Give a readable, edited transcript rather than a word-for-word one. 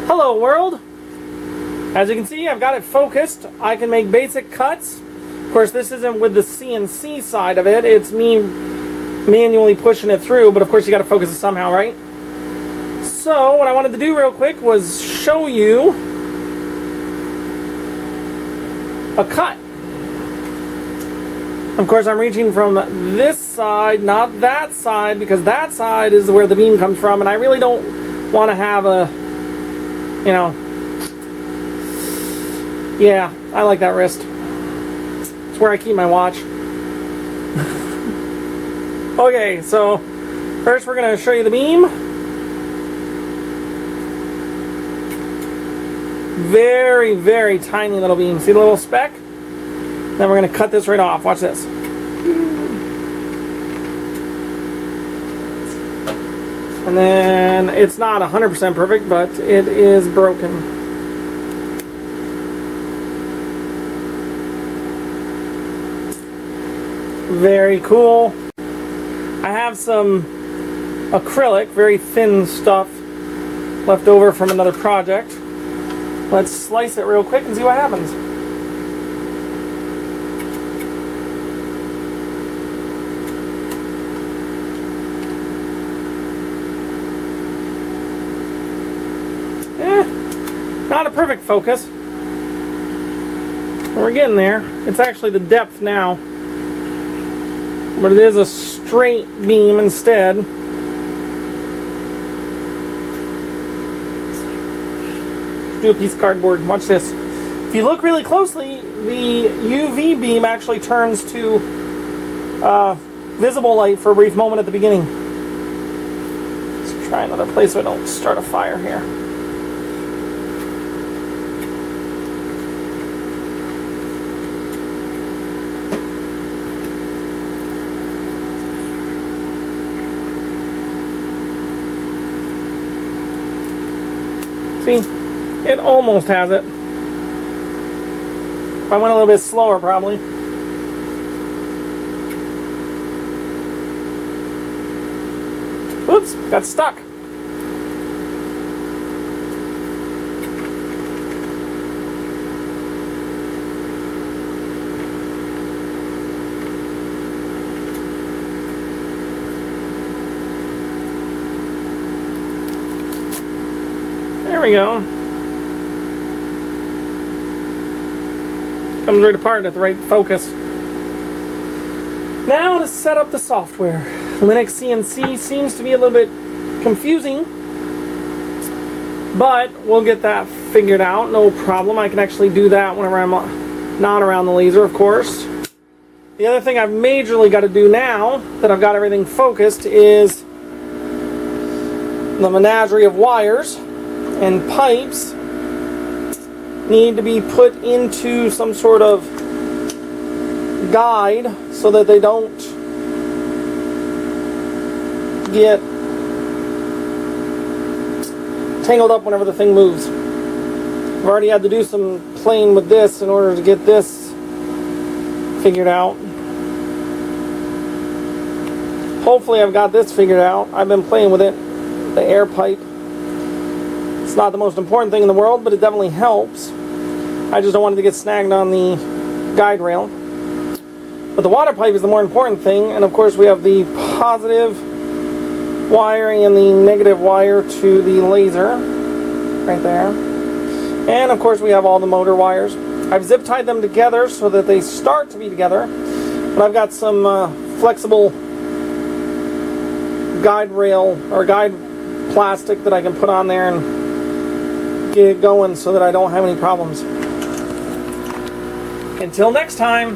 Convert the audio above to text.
Hello world! As you can see, I've got it focused. I can make basic cuts. Of course, this isn't with the CNC side of it. It's me manually pushing it through, but of course you got to focus it somehow, right? So what I wanted to do real quick was show you a cut. Of course, I'm reaching from this side, not that side, because that side is where the beam comes from, and I really don't want to have a, you know, yeah, I like that wrist. It's where I keep my watch. Okay, so first we're going to show you the beam. Very, very tiny little beam. See the little speck? Then we're going to cut this right off. Watch this. And then it's not 100% perfect, but it is broken. Very cool. I have some acrylic, very thin stuff left over from another project. Let's slice it real quick and see what happens. Not a perfect focus. We're getting there. It's actually the depth now. But it is a straight beam instead. Do a piece of cardboard. Watch this. If you look really closely, the UV beam actually turns to visible light for a brief moment at the beginning. Let's try another place so I don't start a fire here. See, it almost has it. If I went a little bit slower, probably. Oops, got stuck. There we go. Comes right apart at the right focus. Now to set up the software. Linux CNC seems to be a little bit confusing, but we'll get that figured out, no problem. I can actually do that whenever I'm not around the laser, of course. The other thing I've majorly got to do now that I've got everything focused is the menagerie of wires and pipes need to be put into some sort of guide so that they don't get tangled up whenever the thing moves. I've already had to do some playing with this in order to get this figured out. Hopefully I've got this figured out. I've been playing with it, the air pipe. It's not the most important thing in the world, but it definitely helps. I just don't want it to get snagged on the guide rail. But the water pipe is the more important thing, and of course we have the positive wiring and the negative wire to the laser, right there. And of course we have all the motor wires. I've zip tied them together so that they start to be together, but I've got some flexible guide rail or guide plastic that I can put on there and get it going so that I don't have any problems. Until next time.